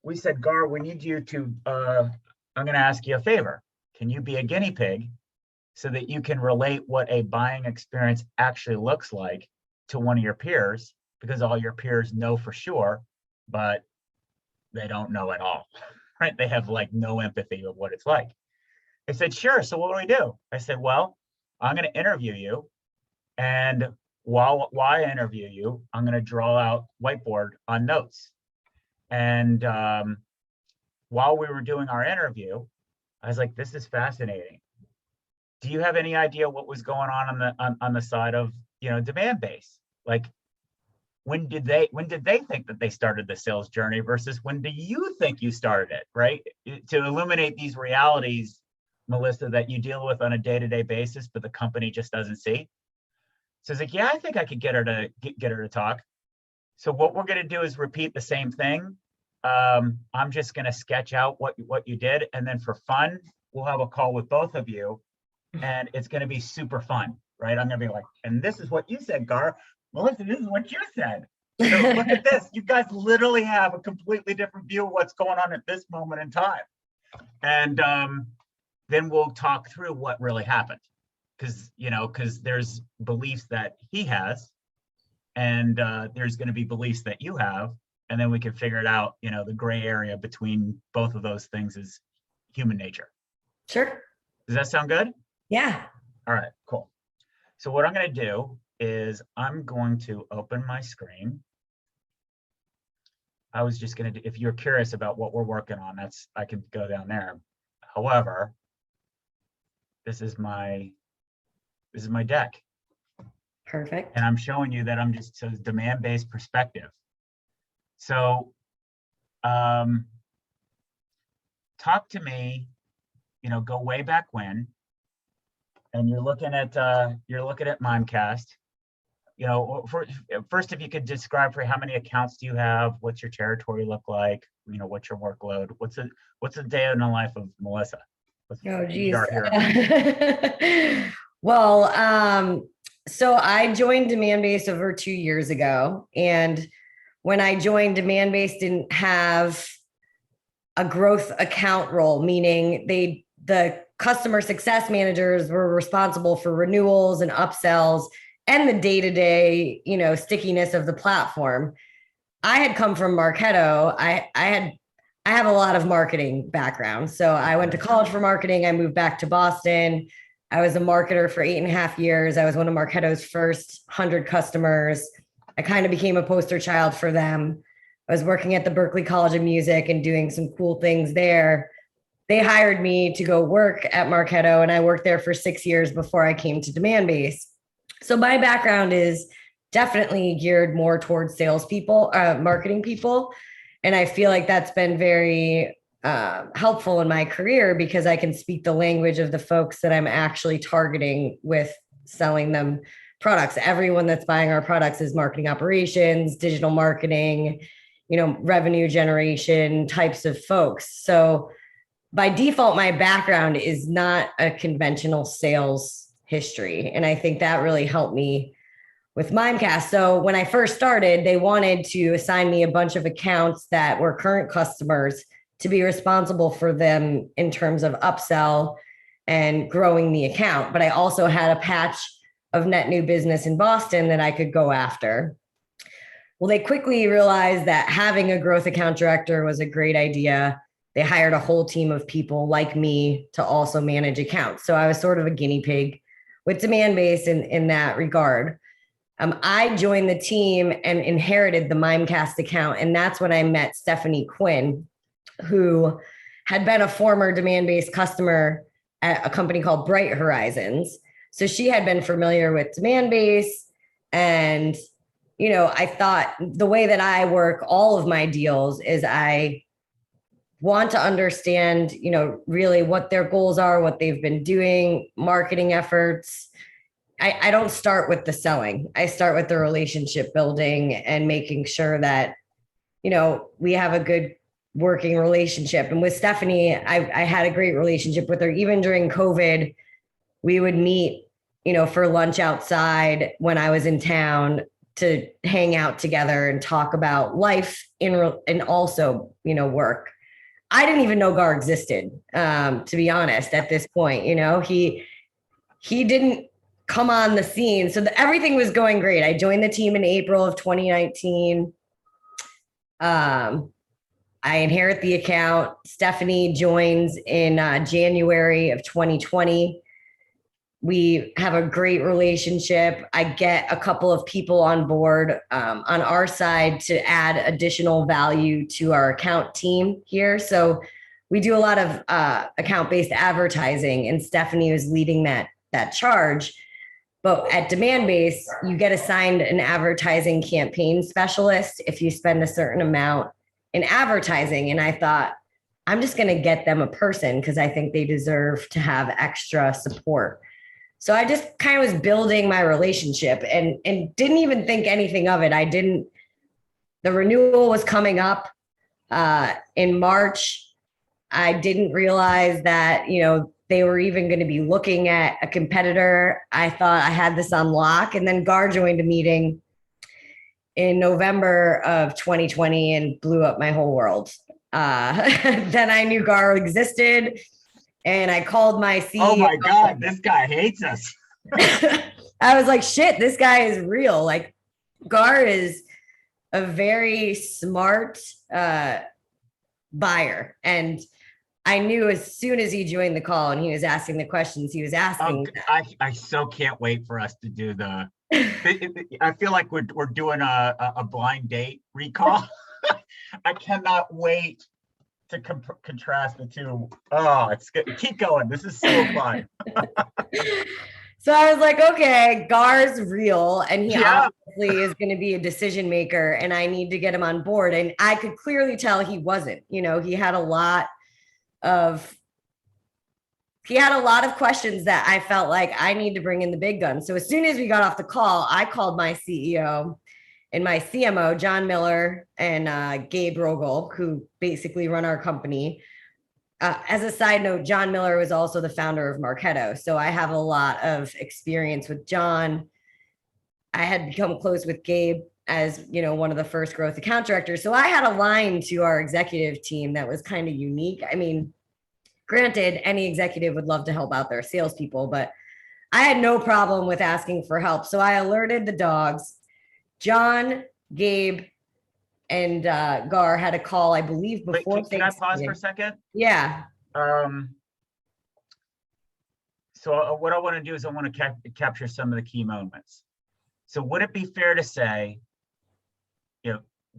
we said, Gar, we need you to, I'm going to ask you a favor. Can you be a guinea pig so that you can relate what a buying experience actually looks like to one of your peers? Because all your peers know for sure, but they don't know at all, right? They have like no empathy of what it's like. They said, sure. So what do we do? I said, well, I'm going to interview you. And while I interview you, I'm going to draw out whiteboard on notes. And while we were doing our interview, I was like, this is fascinating. Do you have any idea what was going on the side of, Demandbase? Like, when did they think that they started the sales journey versus when do you think you started it, right? To illuminate these realities, Melissa, that you deal with on a day-to-day basis, but the company just doesn't see. So it's like, yeah, I think I could get her to talk. So what we're going to do is repeat the same thing. I'm just going to sketch out what you did, and then for fun, we'll have a call with both of you, and it's going to be super fun, right? I'm going to be like, and this is what you said, Gar. Melissa, this is what you said. So look at this. You guys literally have a completely different view of what's going on at this moment in time. And then we'll talk through what really happened. Because there's beliefs that he has, and there's going to be beliefs that you have, and then we can figure it out. The gray area between both of those things is human nature. Sure. Does that sound good? Yeah. All right, cool. So what I'm going to do is I'm going to open my screen. I was just going to, if you're curious about what we're working on, I can go down there. However, this is my deck. Perfect. And I'm showing you that I'm just so demand-based perspective. So talk to me, go way back when, and you're looking at Mimecast. First, if you could describe for how many accounts do you have, what's your territory look like, what's your workload, what's a day in the life of Melissa? Oh, geez. Well, so I joined Demandbase over 2 years ago. And when I joined, Demandbase didn't have a growth account role, meaning the customer success managers were responsible for renewals and upsells and the day-to-day, stickiness of the platform. I had come from Marketo. I have a lot of marketing background. So I went to college for marketing. I moved back to Boston. I was a marketer for 8.5 years. I was one of Marketo's first 100 customers. I kind of became a poster child for them. I was working at the Berklee College of Music and doing some cool things there. They hired me to go work at Marketo, and I worked there for 6 years before I came to Demandbase. So my background is definitely geared more towards salespeople, marketing people. And I feel like that's been very helpful in my career because I can speak the language of the folks that I'm actually targeting with selling them products. Everyone that's buying our products is marketing operations, digital marketing, revenue generation types of folks. So by default, my background is not a conventional sales history. And I think that really helped me with Mimecast. So when I first started, they wanted to assign me a bunch of accounts that were current customers to be responsible for them in terms of upsell and growing the account. But I also had a patch of net new business in Boston that I could go after. Well, they quickly realized that having a growth account director was a great idea. They hired a whole team of people like me to also manage accounts. So I was sort of a guinea pig with Demandbase in that regard. I joined the team and inherited the Mimecast account. And that's when I met Stephanie Quinn, who had been a former Demandbase customer at a company called Bright Horizons. So she had been familiar with Demandbase. And, I thought the way that I work all of my deals is I want to understand, really what their goals are, what they've been doing, marketing efforts. I don't start with the selling. I start with the relationship building and making sure that, we have a good working relationship. And with Stephanie, I had a great relationship with her. Even during COVID, we would meet, for lunch outside when I was in town. to hang out together and talk about life and also, work. I didn't even know Gar existed, to be honest, at this point. He didn't come on the scene. So everything was going great. I joined the team in April of 2019. I inherit the account. Stephanie joins in January of 2020. We have a great relationship. I get a couple of people on board on our side to add additional value to our account team here. So we do a lot of account-based advertising, and Stephanie was leading that charge. But at Demandbase, you get assigned an advertising campaign specialist if you spend a certain amount in advertising. And I thought, I'm just going to get them a person because I think they deserve to have extra support. So I just kind of was building my relationship and didn't even think anything of it. The renewal was coming up in March. I didn't realize that, they were even going to be looking at a competitor. I thought I had this on lock. And then Gar joined a meeting in November of 2020 and blew up my whole world. Then I knew Gar existed. And I called my CEO. Oh my God, this guy hates us. I was like, shit, this guy is real. Like, Gar is a very smart buyer. And I knew as soon as he joined the call and he was asking the questions he was asking. I so can't wait for us to do I feel like we're doing a blind date recall. I cannot wait to contrast the two. Oh, it's good. Keep going. This is so fun. So I was like, okay, Gar's real, and he obviously is going to be a decision maker, and I need to get him on board. And I could clearly tell he wasn't. He had a lot of questions that I felt like I need to bring in the big guns. So as soon as we got off the call, I called my CEO and my CMO, John Miller and Gabe Rogel, who basically run our company. As a side note, John Miller was also the founder of Marketo. So I have a lot of experience with John. I had become close with Gabe as, one of the first growth account directors. So I had a line to our executive team that was kind of unique. I mean, granted, any executive would love to help out their salespeople, but I had no problem with asking for help. So I alerted the dogs. John, Gabe, and Gar had a call, I believe, before. Wait, can I pause for a second? Yeah. So what I want to do is I want to capture some of the key moments. So would it be fair to say,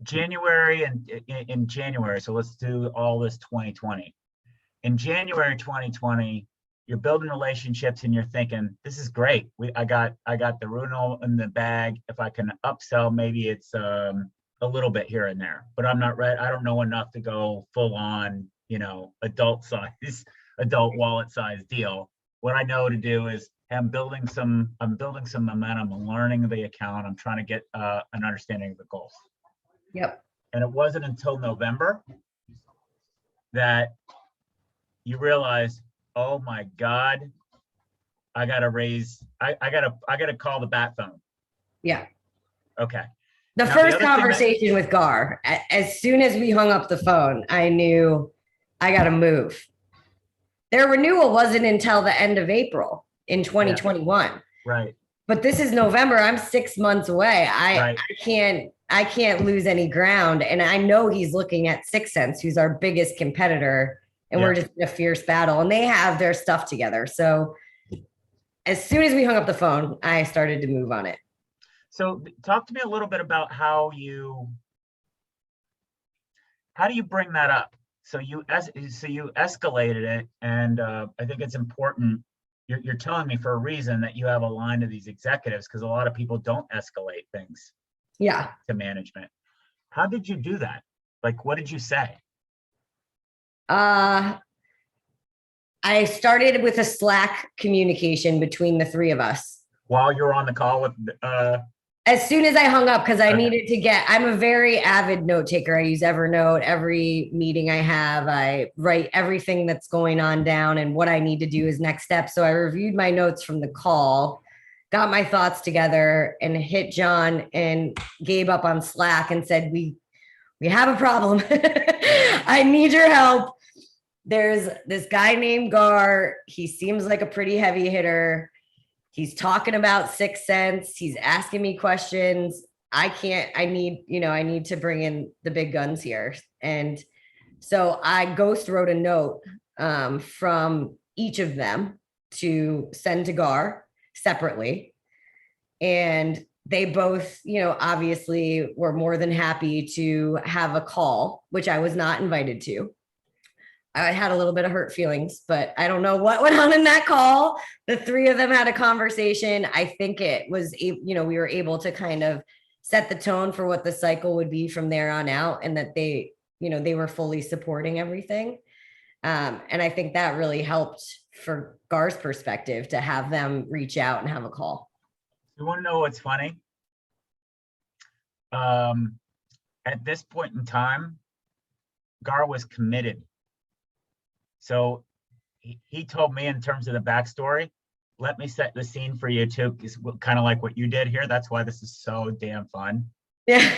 January and in January, so let's do all this 2020. In January 2020, you're building relationships and you're thinking, this is great. I got the renewal in the bag. If I can upsell, maybe it's a little bit here and there, but I'm not ready. I don't know enough to go full on, adult wallet size deal. What I know to do is I'm building some momentum. I'm learning the account. I'm trying to get an understanding of the goals. Yep. And it wasn't until November that you realize, oh my God, I gotta call the bat phone. Yeah. Okay. The first conversation with Gar, as soon as we hung up the phone, I knew I gotta move. Their renewal wasn't until the end of April in 2021. Yeah. Right. But this is November. I'm 6 months away. I can't lose any ground. And I know he's looking at 6sense, who's our biggest competitor. And we're just in a fierce battle. And they have their stuff together. So as soon as we hung up the phone, I started to move on it. So talk to me a little bit about how do you bring that up? So you escalated it. And I think it's important. You're telling me for a reason that you have a line to these executives, because a lot of people don't escalate things to management. How did you do that? Like, what did you say? I started with a Slack communication between the three of us. While you're on the call with as soon as I hung up, because I needed to I'm a very avid note taker. I use Evernote. Every meeting I have, I write everything that's going on down and what I need to do is next step. So I reviewed my notes from the call, got my thoughts together and hit John and Gabe up on Slack and said, we have a problem. I need your help. There's this guy named Gar. He seems like a pretty heavy hitter. He's talking about 6th Sense. He's asking me questions. I need to bring in the big guns here. And so I ghost wrote a note from each of them to send to Gar separately. And they both, obviously were more than happy to have a call, which I was not invited to. I had a little bit of hurt feelings, but I don't know what went on in that call. The 3 of them had a conversation. I think it was, we were able to kind of set the tone for what the cycle would be from there on out, and that they were fully supporting everything. And I think that really helped for Gar's perspective to have them reach out and have a call. You want to know what's funny? At this point in time, Gar was committed. So he told me, in terms of the backstory, let me set the scene for you too, is kind of like what you did here. That's why this is so damn fun. Yeah.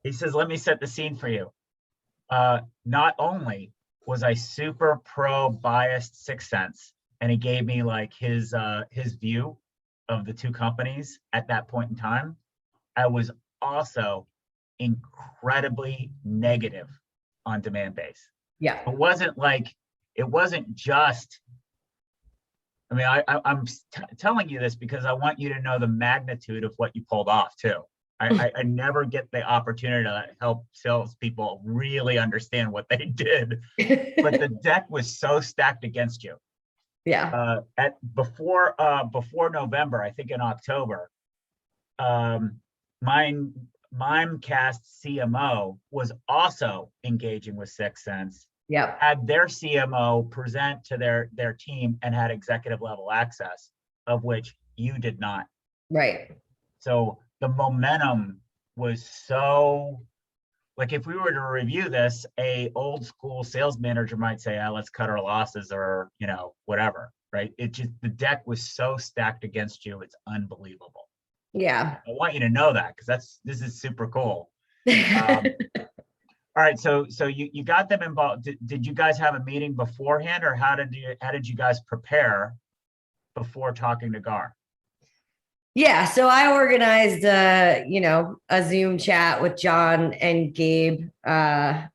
He says, let me set the scene for you. Not only was I super pro biased 6th Sense, and he gave me like his view of the 2 companies at that point in time, I was also incredibly negative on Demandbase. Yeah. It wasn't just, I mean, I'm telling you this because I want you to know the magnitude of what you pulled off too. I never get the opportunity to help salespeople really understand what they did, but the deck was so stacked against you. Yeah. Before November, I think in October, Mimecast CMO was also engaging with 6th Sense. Yeah. Had their CMO present to their team and had executive level access, of which you did not. Right. So the momentum was so, like, if we were to review this, a old school sales manager might say, let's cut our losses, or, whatever, right? It just, the deck was so stacked against you. It's unbelievable. Yeah. I want you to know that, because this is super cool. All right, so you got them involved. Did you guys have a meeting beforehand, or how did you guys prepare before talking to Gar? Yeah, so I organized a Zoom chat with John and Gabe. At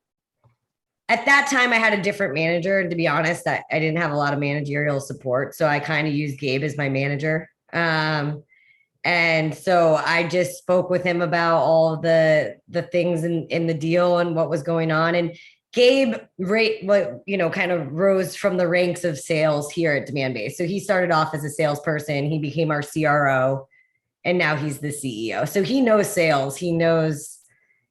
that time, I had a different manager, and to be honest, I didn't have a lot of managerial support, so I kind of used Gabe as my manager. And so I just spoke with him about all the things in the deal and what was going on. And Gabe, kind of rose from the ranks of sales here at Demandbase. So he started off as a salesperson. He became our CRO, and now he's the CEO. So he knows sales. He knows,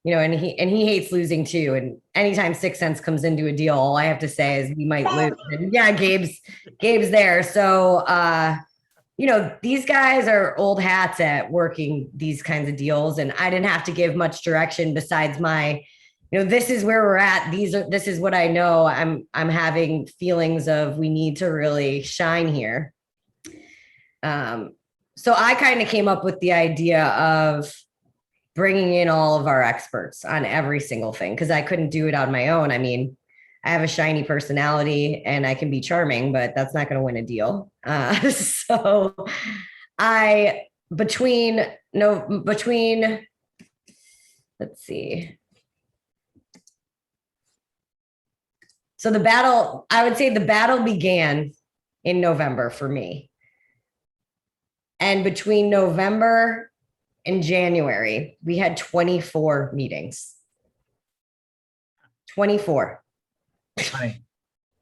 and he hates losing too. And anytime 6th Sense comes into a deal, all I have to say is we might lose. And yeah, Gabe's there. So, these guys are old hats at working these kinds of deals, and I didn't have to give much direction besides my, this is where we're at. This is what I know. I'm having feelings of, we need to really shine here. So I kind of came up with the idea of bringing in all of our experts on every single thing, because I couldn't do it on my own. I mean, I have a shiny personality and I can be charming, but that's not going to win a deal. So between let's see. So I would say the battle began in November for me. And between November and January, we had 24 meetings. 24. Funny.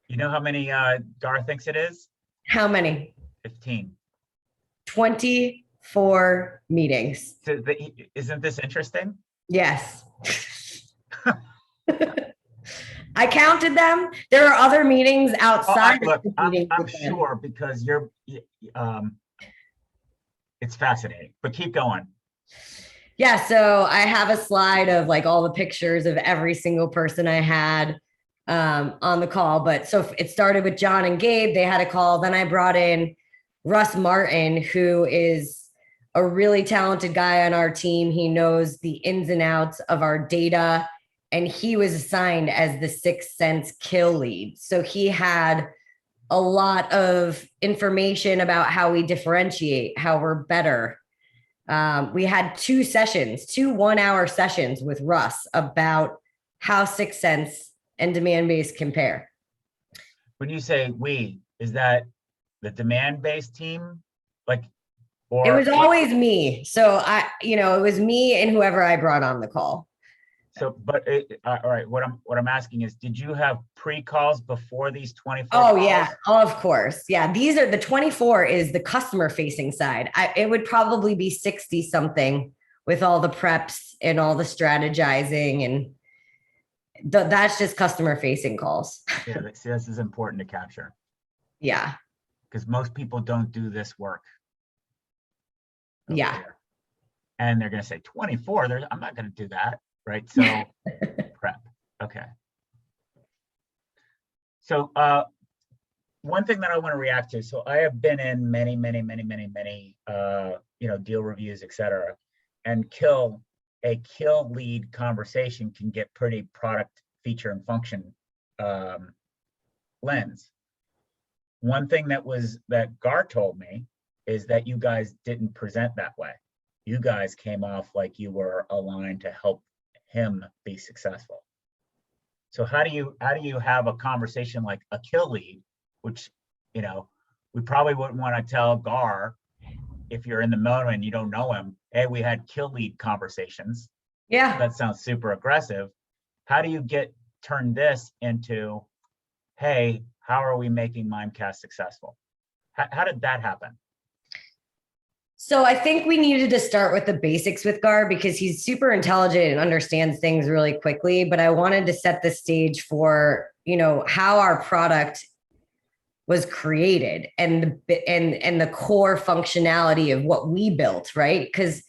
You know how many Gar thinks it is? How many? 15. 24 meetings. So isn't this interesting? Yes. I counted them. There are other meetings outside. Look, I'm sure, because it's fascinating, but keep going. Yeah. So I have a slide of like all the pictures of every single person I had on the call. But so it started with John and Gabe. They had a call. Then I brought in Russ Martin, who is a really talented guy on our team. He knows the ins and outs of our data, and he was assigned as the 6sense kill lead. So he had a lot of information about how we differentiate, how we're better. We had 2 1-hour sessions with Russ about how 6sense and demand-based compare. When you say we, is that the demand-based team? Like, It was always me. So it was me and whoever I brought on the call. So, but all right, what I'm asking is, did you have pre-calls before these 24 Oh calls? yeah, of course. Yeah, these are the 24 is the customer facing side. It would probably be 60 something with all the preps and all the strategizing, and that's just customer facing calls. Yeah, see, this is important to capture Yeah, because most people don't do this work. yeah. Here. And they're going to say 24. I'm not going to do that, right? So prep. Okay. So one thing that I want to react to. So I have been in many deal reviews, etc. And a kill lead conversation can get pretty product feature and function lens. One thing that Gar told me is that you guys didn't present that way. You guys came off like you were aligned to help him be successful. So how do you have a conversation like a kill lead, which, we probably wouldn't want to tell Gar if you're in the moment and you don't know him, hey, we had kill lead conversations. Yeah. That sounds super aggressive. How do you turn this into, hey, how are we making Mimecast successful? How did that happen? So I think we needed to start with the basics with Gar because he's super intelligent and understands things really quickly. But I wanted to set the stage for, how our product was created and the core functionality of what we built, right? Because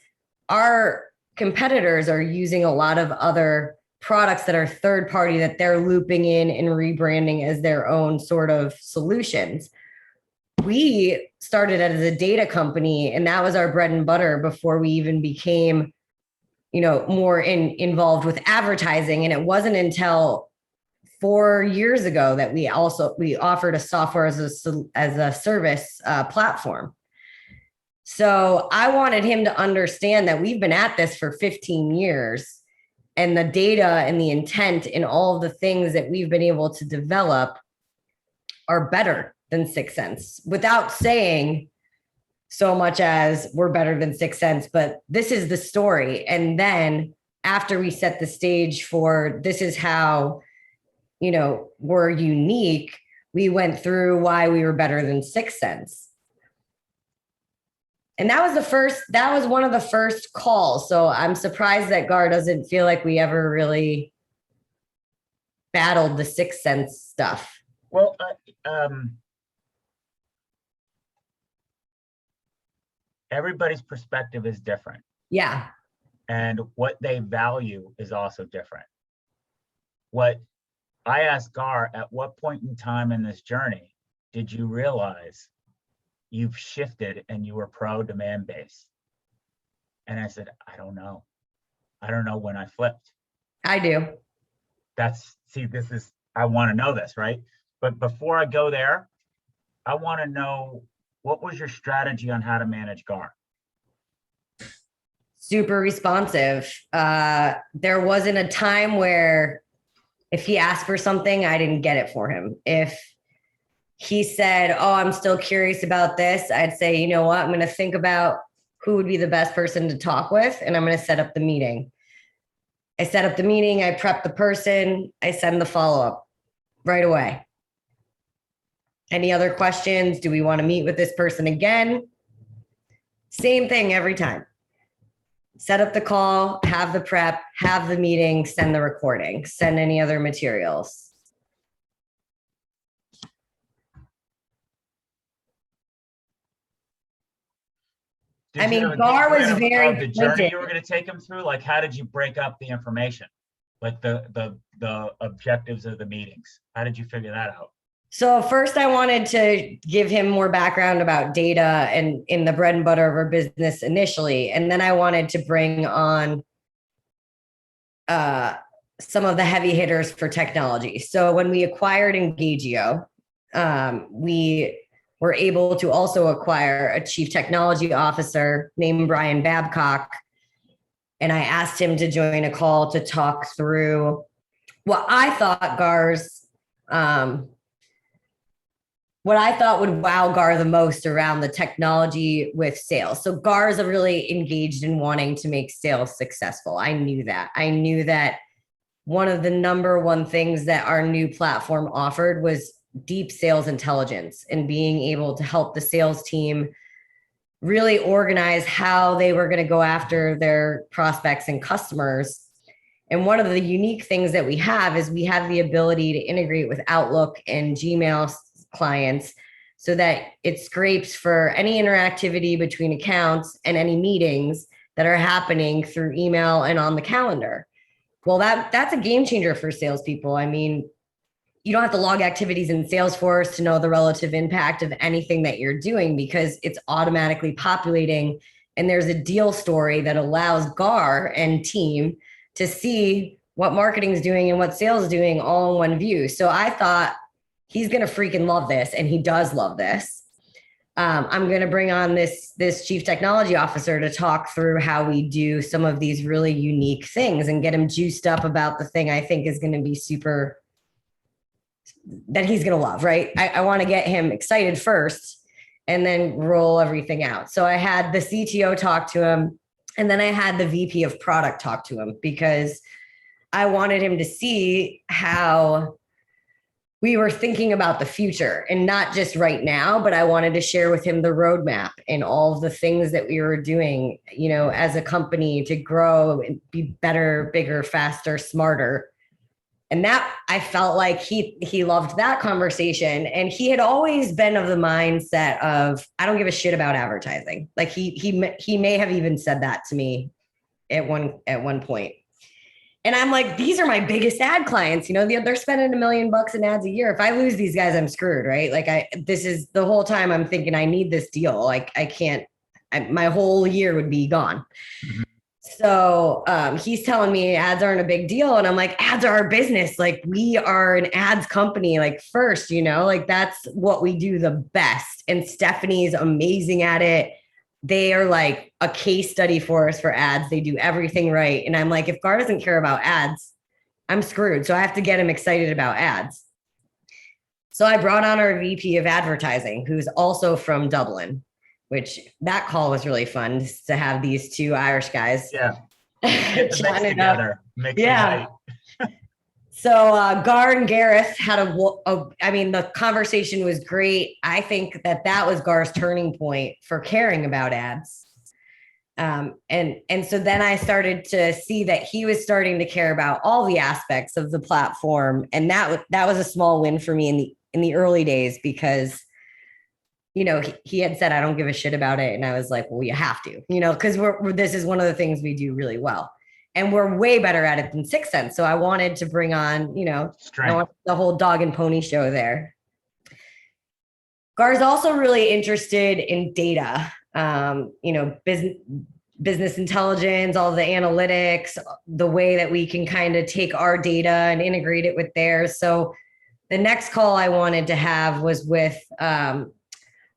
our competitors are using a lot of other products that are third party that they're looping in and rebranding as their own sort of solutions. We started as a data company, and that was our bread and butter before we even became, more involved with advertising. And it wasn't until 4 years ago that we offered a software as a service platform. So I wanted him to understand that we've been at this for 15 years, and the data and the intent and all of the things that we've been able to develop are better than 6sense, without saying so much as we're better than 6sense, but this is the story. And then after we set the stage for this is how, we're unique, we went through why we were better than 6sense. And that was one of the first calls. So I'm surprised that Gar doesn't feel like we ever really battled the 6sense stuff. Well, everybody's perspective is different. Yeah. And what they value is also different. What I asked Gar, at what point in time in this journey did you realize you've shifted and you were pro demand based? And I said, I don't know. I don't know when I flipped. I do. I want to know this, right? But before I go there, I want to know, what was your strategy on how to manage Gar? Super responsive. There wasn't a time where if he asked for something, I didn't get it for him. If he said, oh, I'm still curious about this, I'd say, you know what? I'm going to think about who would be the best person to talk with, and I'm going to set up the meeting. I set up the meeting, I prep the person, I send the follow-up right away. Any other questions? Do we want to meet with this person again? Same thing every time. Set up the call, have the prep, have the meeting, send the recording, send any other materials. Gar was very the journey you were going to take him through. Like, how did you break up the information? Like the objectives of the meetings. How did you figure that out? So first I wanted to give him more background about data and in the bread and butter of our business initially. And then I wanted to bring on some of the heavy hitters for technology. So when we acquired Engagio, we were able to also acquire a chief technology officer named Brian Babcock. And I asked him to join a call to talk through what I thought what I thought would wow Gar the most around the technology with sales. So Gar's really engaged in wanting to make sales successful. I knew that. I knew that one of the number one things that our new platform offered was deep sales intelligence and being able to help the sales team really organize how they were going to go after their prospects and customers. And one of the unique things that we have is we have the ability to integrate with Outlook and Gmail clients so that it scrapes for any interactivity between accounts and any meetings that are happening through email and on the calendar. Well, that's a game changer for salespeople. I mean, you don't have to log activities in Salesforce to know the relative impact of anything that you're doing because it's automatically populating. And there's a deal story that allows Gar and team to see what marketing is doing and what sales is doing all in one view. So I thought he's going to freaking love this. And he does love this. I'm going to bring on this chief technology officer to talk through how we do some of these really unique things and get him juiced up about the thing I think is going to be super that he's going to love, right? I want to get him excited first and then roll everything out. So I had the CTO talk to him and then I had the VP of product talk to him because I wanted him to see how we were thinking about the future and not just right now, but I wanted to share with him the roadmap and all of the things that we were doing, you know, as a company to grow and be better, bigger, faster, smarter. And that I felt like he loved that conversation. And he had always been of the mindset of, I don't give a shit about advertising. Like he may have even said that to me at one point. And I'm like, these are my biggest ad clients. You know, they're spending $1 million in ads a year. If I lose these guys, I'm screwed, right? Like this is the whole time I'm thinking I need this deal. Like my whole year would be gone. Mm-hmm. So he's telling me ads aren't a big deal. And I'm like, ads are our business. Like we are an ads company, like first, you know, like that's what we do the best. And Stephanie's amazing at it. They are like a case study for us for ads. They do everything right. And I'm like, if Gar doesn't care about ads, I'm screwed. So I have to get him excited about ads. So I brought on our VP of advertising, who's also from Dublin, which that call was really fun to have these two Irish guys. Yeah. Get the mix together. Yeah. So Gar and Gareth had the conversation was great. I think that was Gar's turning point for caring about ads. And so then I started to see that he was starting to care about all the aspects of the platform. And that was a small win for me in the early days because you know, he had said, I don't give a shit about it. And I was like, well, you have to, you know, because this is one of the things we do really well. And we're way better at it than 6 Sense. So I wanted to bring on, you know, the whole dog and pony show there. Gar's also really interested in data, you know, business intelligence, all the analytics, the way that we can kind of take our data and integrate it with theirs. So the next call I wanted to have was with,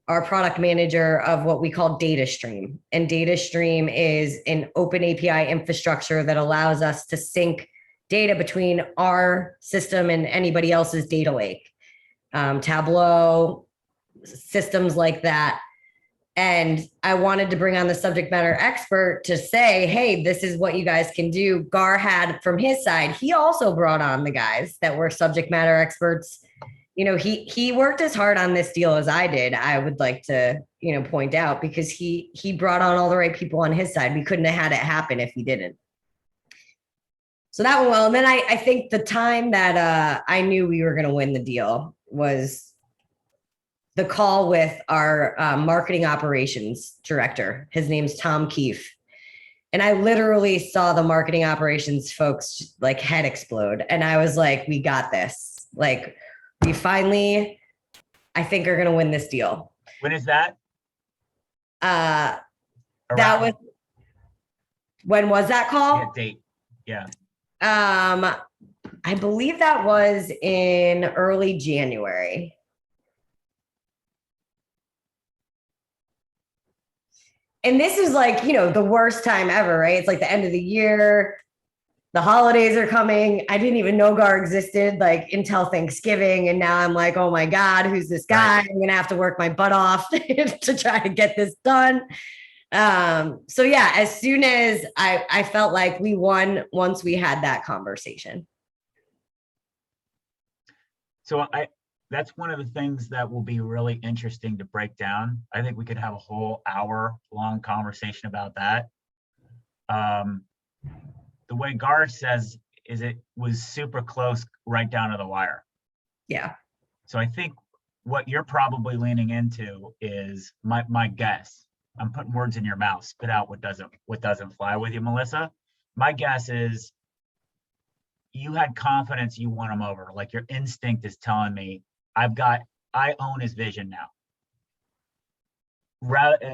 our product manager of what we call Data Stream. And Data Stream is an open API infrastructure that allows us to sync data between our system and anybody else's data lake, Tableau, systems like that. And I wanted to bring on the subject matter expert to say, hey, this is what you guys can do. Gar had from his side, he also brought on the guys that were subject matter experts. You know, he worked as hard on this deal as I did. I would like to, you know, point out because he brought on all the right people on his side. We couldn't have had it happen if he didn't. So that went well. And then I think the time that I knew we were going to win the deal was the call with our marketing operations director. His name's Tom Keefe. And I literally saw the marketing operations folks like head explode. And I was like, we got this. Like, we finally I think are going to win this deal. When is that? That Around was, when was that call? date? Yeah. I believe that was in early January. And this is like, the worst time ever, right? It's like the end of the year. The holidays are coming. I didn't even know GAR existed like until Thanksgiving. And now I'm like, oh my God, who's this guy? Right. I'm going to have to work my butt off to try to get this done. So yeah, as soon as I felt like we won once we had that conversation. So that's one of the things that will be really interesting to break down. I think we could have a whole hour-long conversation about that. The way GAR says is it was super close right down to the wire. Yeah. So I think what you're probably leaning into is my guess. I'm putting words in your mouth. Spit out what doesn't fly with you, Melissa. My guess is you had confidence you won him over. Like your instinct is telling me I own his vision now.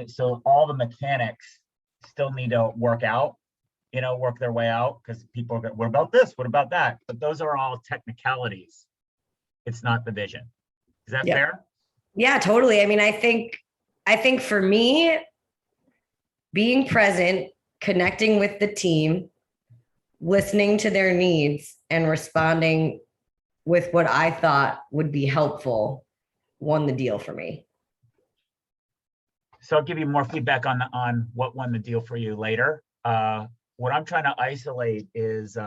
So all the mechanics still need to work their way out, because people are going, what about this? What about that? But those are all technicalities. It's not the vision. Is that fair? Yeah, totally. I mean, I think for me, being present, connecting with the team, listening to their needs and responding with what I thought would be helpful won the deal for me. So I'll give you more feedback on what won the deal for you later. What I'm trying to isolate is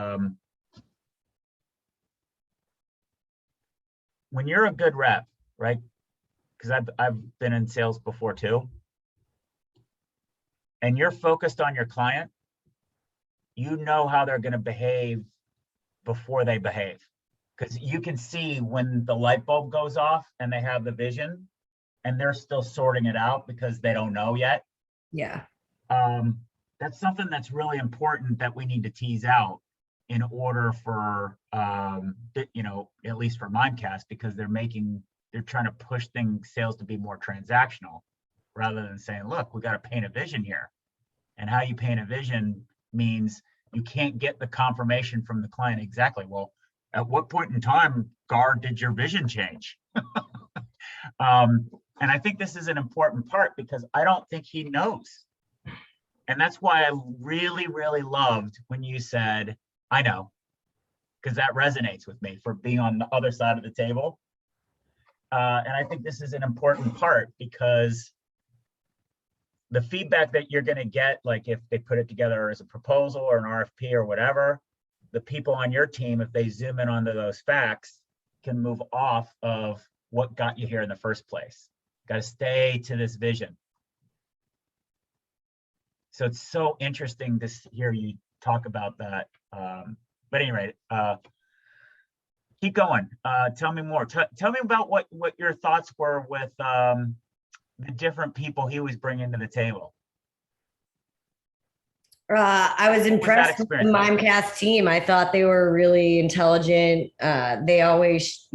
when you're a good rep, right? Because I've been in sales before too. And you're focused on your client, you know how they're going to behave before they behave. Because you can see when the light bulb goes off and they have the vision and they're still sorting it out because they don't know yet. Yeah. That's something that's really important that we need to tease out in order for, at least for Mimecast, because they're trying to push sales to be more transactional rather than saying, look, we got to paint a vision here. And how you paint a vision means you can't get the confirmation from the client exactly. Well, at what point in time, GAR, did your vision change? And I think this is an important part because I don't think he knows. And that's why I really, really loved when you said, I know, because that resonates with me for being on the other side of the table. And I think this is an important part because the feedback that you're going to get, like if they put it together as a proposal or an RFP or whatever, the people on your team, if they zoom in onto those facts, can move off of what got you here in the first place. Got to stay to this vision. So it's so interesting to hear you talk about that. But anyway, keep going. Tell me more. Tell me about what your thoughts were with the different people he was bringing to the table. I was impressed with the Mimecast team. I thought they were really intelligent. They always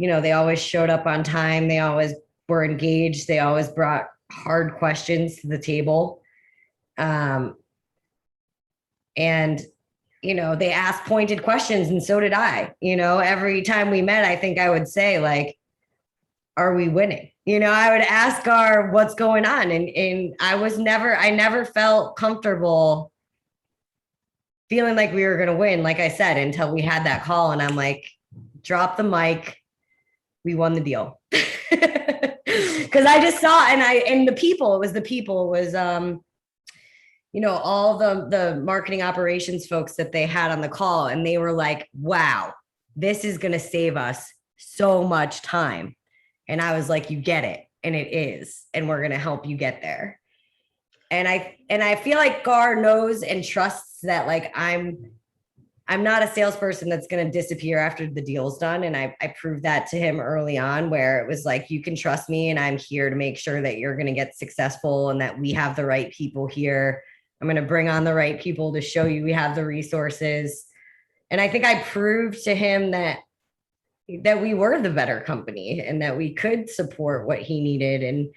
showed up on time. They always were engaged. They always brought hard questions to the table. And they asked pointed questions, and so did I. Every time we met, I think I would say, like, are we winning? I would ask GAR what's going on. And I never felt comfortable feeling like we were going to win, like I said, until we had that call. And I'm like, drop the mic. We won the deal. Because I just saw, and the people, all the marketing operations folks that they had on the call, and they were like, wow, this is going to save us so much time. And I was like, you get it. And it is. And we're going to help you get there. And I feel like GAR knows and trusts that, like, I'm not a salesperson that's going to disappear after the deal's done. And I proved that to him early on, where it was like, you can trust me and I'm here to make sure that you're going to get successful and that we have the right people here. I'm going to bring on the right people to show you we have the resources. And I think I proved to him that that we were the better company and that we could support what he needed. And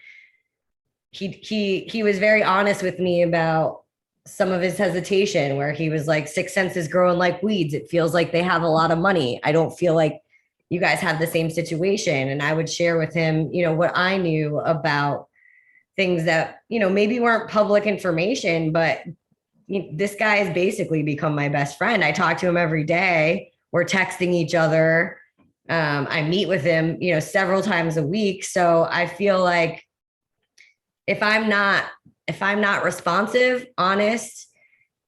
he was very honest with me about some of his hesitation, where he was like, Sixth Sense is growing like weeds. It feels like they have a lot of money. I don't feel like you guys have the same situation. And I would share with him, what I knew about things that, maybe weren't public information, but this guy has basically become my best friend. I talk to him every day. We're texting each other. I meet with him, several times a week. So I feel like if I'm not responsive, honest,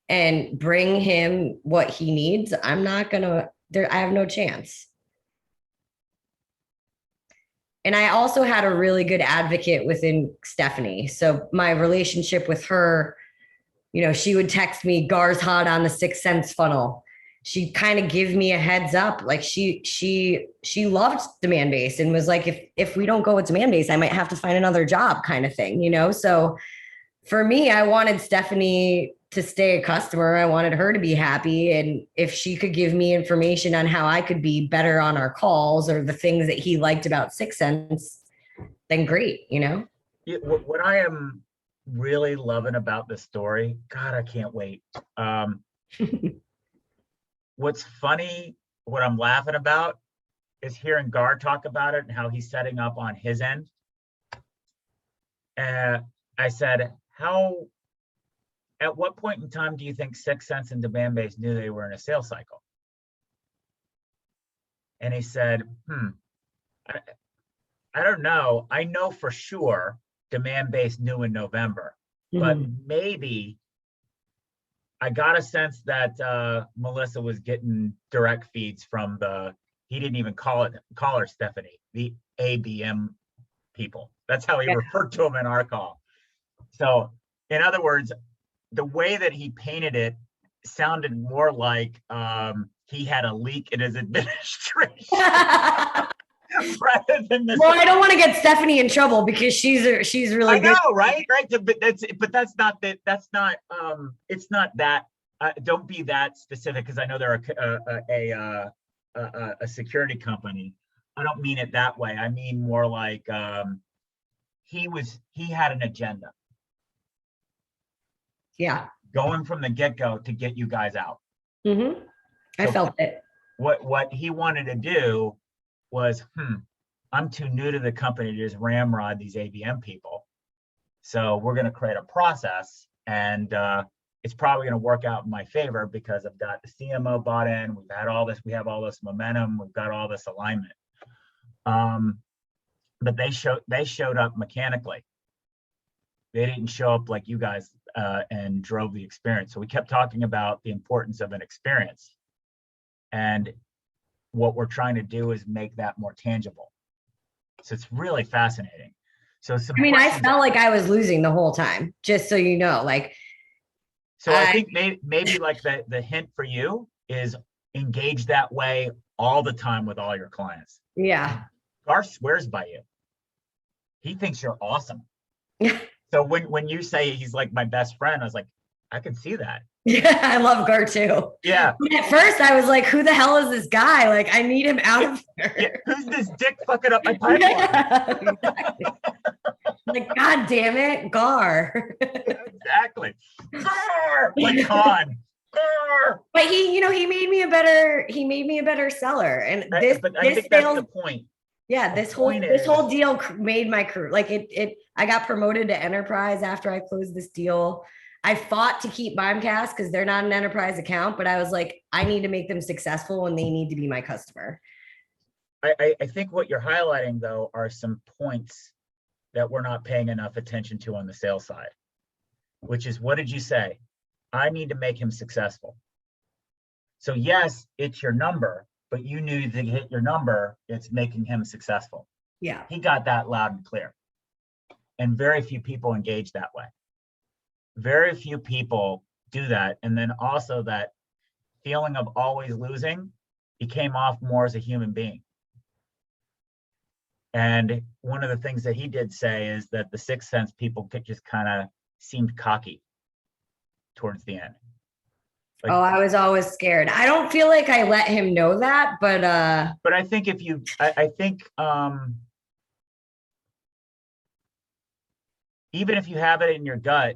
and bring him what he needs, I'm not gonna, I have no chance. And I also had a really good advocate within Stephanie. So my relationship with her, she would text me, Gar's hot on the Sixth Sense funnel. She'd kind of give me a heads up. Like she loved Demand Base and was like, if we don't go with Demand Base, I might have to find another job, kind of thing, So for me, I wanted Stephanie to stay a customer. I wanted her to be happy. And if she could give me information on how I could be better on our calls or the things that he liked about Sixth Sense, then great, Yeah, what I am really loving about this story, God, I can't wait. What's funny, what I'm laughing about is hearing Gar talk about it and how he's setting up on his end. I said, at what point in time do you think Sixth Sense and Demand Base knew they were in a sales cycle? And he said, I don't know. I know for sure Demand Base knew in November, but maybe I got a sense that Melissa was getting direct feeds from he didn't even call her Stephanie, the ABM people. That's how he referred to them in our call. So in other words, the way that he painted it sounded more like he had a leak in his administration. Rather than well, I don't want to get Stephanie in trouble because she's really good. I know, right? But that's not it's not that. Don't be that specific, because I know they're a security company. I don't mean it that way. I mean more like he had an agenda. Yeah. Going from the get-go to get you guys out. I felt it. What he wanted to do was, I'm too new to the company to just ramrod these ABM people. So we're going to create a process, and it's probably going to work out in my favor because I've got the CMO bought in. We have all this momentum. We've got all this alignment. But they showed up mechanically. They didn't show up like you guys and drove the experience. So we kept talking about the importance of an experience. And what we're trying to do is make that more tangible. So it's really fascinating. So I felt like I was losing the whole time, just so you know. So I think maybe like the hint for you is engage that way all the time with all your clients. Yeah. Gar swears by you. He thinks you're awesome. So when you say he's like my best friend, I was like, I can see that. Yeah, I love Gar too. Yeah. But at first I was like, who the hell is this guy? Like, I need him out of here. Yeah. Who's this dick fucking up my pipeline? Yeah, exactly. Like, God damn it, Gar. Exactly. Gar! Like Khan. Gar! But he made me a better seller. And I think that's the point. Yeah, this whole deal made my career. Like I got promoted to enterprise after I closed this deal. I fought to keep Mimecast because they're not an enterprise account, but I was like, I need to make them successful and they need to be my customer. I think what you're highlighting though are some points that we're not paying enough attention to on the sales side, which is, what did you say? I need to make him successful. So yes, it's your number, but you knew to hit your number, it's making him successful. Yeah. He got that loud and clear. And very few people engage that way. Very few people do that. And then also that feeling of always losing, he came off more as a human being. And one of the things that he did say is that the Sixth Sense people just kind of seemed cocky towards the end. Like, Oh, I was always scared. I don't feel like I let him know that, but but I think if you, I think, even if you have it in your gut,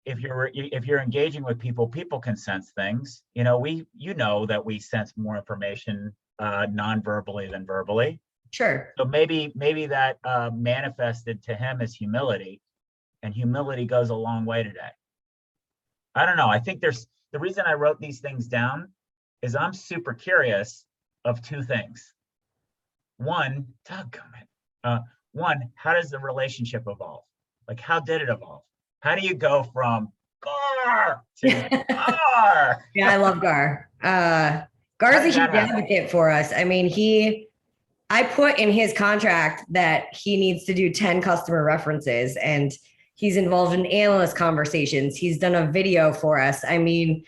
if you're engaging with people, people can sense things. You know, you know that we sense more information non-verbally than verbally. sure. So maybe that manifested to him as humility, and humility goes a long way today. I don't know. I think there's the reason I wrote these things down is I'm super curious of two things. One, doggone it. One, how does the relationship evolve? Like, how did it evolve? How do you go from Gar to Gar? Yeah, I love Gar. How Gar's a did that huge happen? advocate for us. I mean, I put in his contract that he needs to do 10 customer references and he's involved in analyst conversations. He's done a video for us. I mean,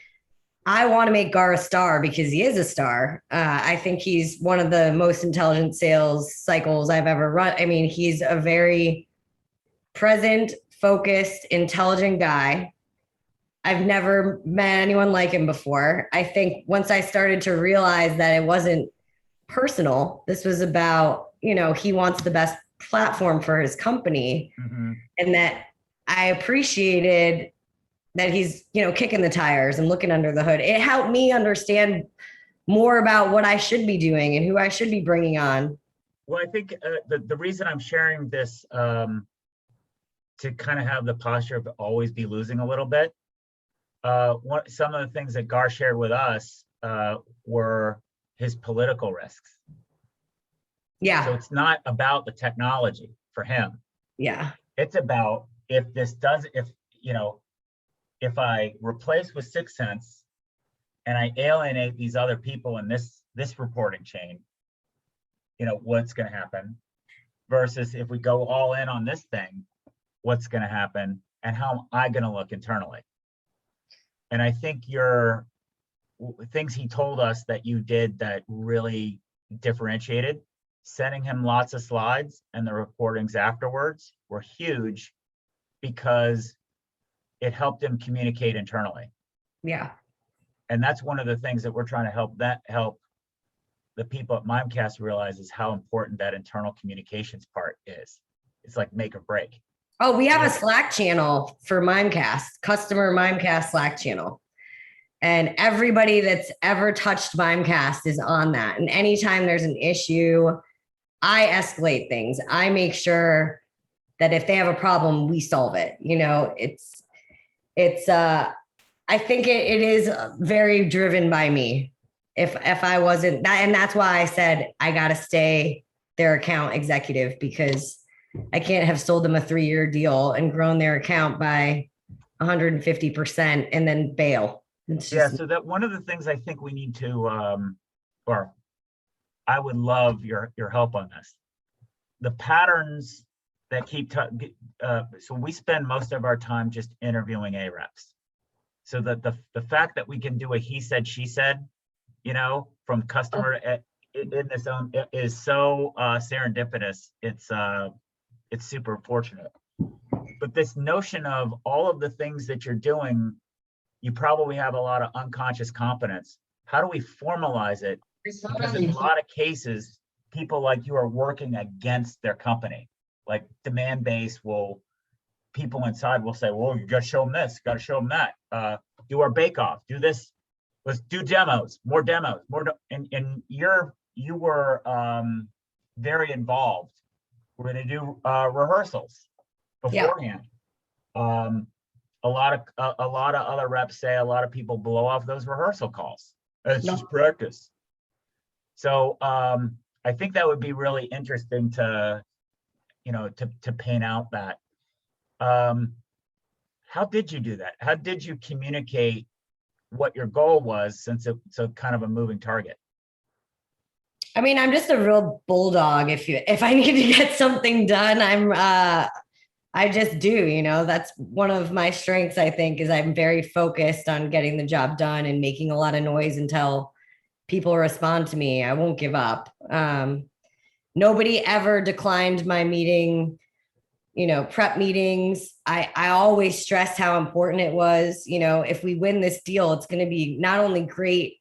I want to make Gar a star because he is a star. I think he's one of the most intelligent sales cycles I've ever run. I mean, he's a very present, focused, intelligent guy. I've never met anyone like him before. I think once I started to realize that it wasn't personal, this was about, he wants the best platform for his company, Mhm. and that I appreciated that he's, kicking the tires and looking under the hood. It helped me understand more about what I should be doing and who I should be bringing on. Well, I think the reason I'm sharing this to kind of have the posture of always be losing a little bit. Some of the things that Gar shared with us were his political risks. Yeah. So it's not about the technology for him. Yeah. It's about if I replace with 6sense and I alienate these other people in this reporting chain, what's going to happen versus if we go all in on this thing, what's going to happen and how am I going to look internally? And I think your things he told us that you did that really differentiated, sending him lots of slides and the recordings afterwards were huge because it helped him communicate internally. Yeah. And that's one of the things that we're trying to help the people at Mimecast realize is how important that internal communications part is. It's like make or break. Oh, we have a Slack channel for Mimecast, customer Mimecast Slack channel. And everybody that's ever touched Mimecast is on that. And anytime there's an issue, I escalate things. I make sure that if they have a problem, we solve it. I think it is very driven by me. If I wasn't that, and that's why I said I got to stay their account executive, because I can't have sold them a 3-year deal and grown their account by 150% and then bail. So that one of the things I think we need to, or I would love your help on this. The patterns that so we spend most of our time just interviewing A-reps. So that the fact that we can do a he said, she said, from customer in this own is so serendipitous. It's super fortunate. But this notion of all of the things that you're doing, you probably have a lot of unconscious competence. How do we formalize it? Because in a lot of cases, people like you are working against their company. Like Demandbase people inside will say, well, you got to show them this, got to show them that. Do our bake off, do this. Let's do demos, more demos, and you were very involved. We're going to do rehearsals beforehand. Yeah. A lot of other reps say a lot of people blow off those rehearsal calls. It's just practice. So I think that would be really interesting to paint out that. How did you do that? How did you communicate what your goal was, since it's a kind of a moving target? I mean, I'm just a real bulldog. If I need to get something done, I just do, that's one of my strengths, I think, is I'm very focused on getting the job done and making a lot of noise until people respond to me. I won't give up. Nobody ever declined my meeting prep meetings. I always stressed how important it was. If we win this deal, it's going to be not only great,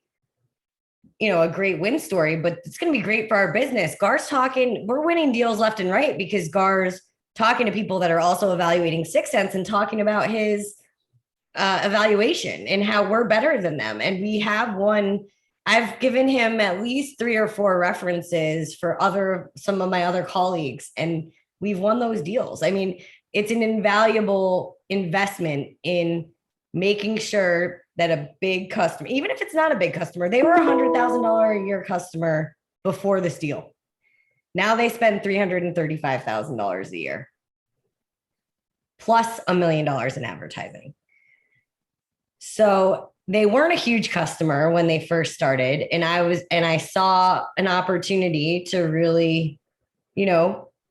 a great win story, but it's going to be great for our business. Gar's talking, we're winning deals left and right because Gar's talking to people that are also evaluating 6sense and talking about his evaluation and how we're better than them. And we have one, I've given him at least 3 or 4 references for some of my other colleagues, and we've won those deals. I mean, it's an invaluable investment in making sure that a big customer, even if it's not a big customer, they were $100,000 a year customer before this deal. Now they spend $335,000 a year, plus $1 million in advertising. So they weren't a huge customer when they first started. And I saw an opportunity to really,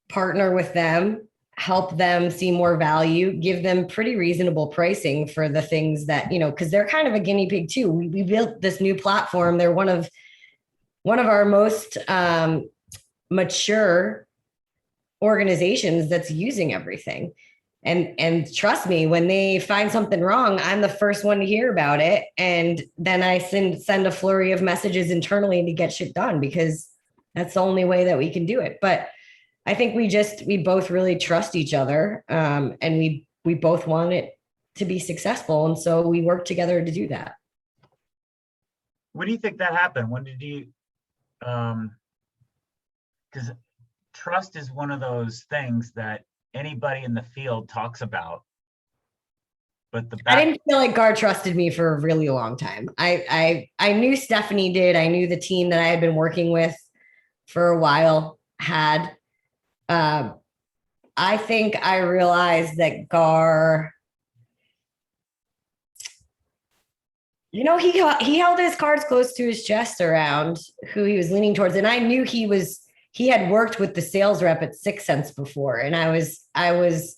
partner with them, help them see more value, give them pretty reasonable pricing for the things that, because they're kind of a guinea pig too. We built this new platform. They're one of our most mature organizations that's using everything. And trust me, when they find something wrong, I'm the first one to hear about it. And then I send a flurry of messages internally to get shit done, because that's the only way that we can do it. But I think we both really trust each other. And we both want it to be successful. And so we work together to do that. When do you think that happened? When did you, because trust is one of those things that anybody in the field talks about. But I didn't feel like Gar trusted me for a really long time. I knew Stephanie did. I knew the team that I had been working with for a while had. I think I realized that Gar, he held his cards close to his chest around who he was leaning towards. And I knew he had worked with the sales rep at 6sense before. And I was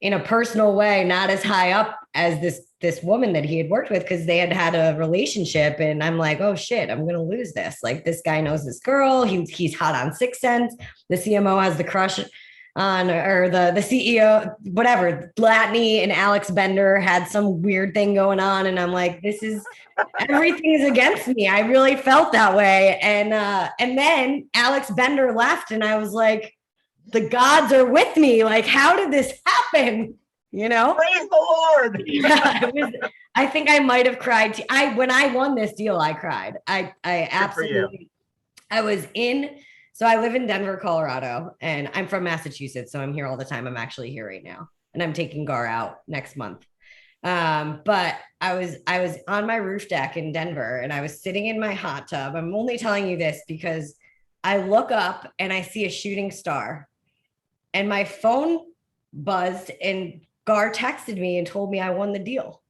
in a personal way, not as high up as this woman that he had worked with, because they had a relationship. And I'm like, oh shit, I'm going to lose this. Like, this guy knows this girl. He's hot on 6sense. The CMO has the crush on, or the CEO, whatever. Latney and Alex Bender had some weird thing going on. And I'm like, everything is against me. I really felt that way. And then Alex Bender left, and I was like, the gods are with me. Like, how did this happen? Praise the Lord. Yeah, I think I might have cried. When I won this deal, I cried. I absolutely, so I live in Denver, Colorado, and I'm from Massachusetts. So I'm here all the time. I'm actually here right now, and I'm taking Gar out next month. But I was on my roof deck in Denver, and I was sitting in my hot tub. I'm only telling you this because I look up and I see a shooting star, and my phone buzzed, and Gar texted me and told me I won the deal.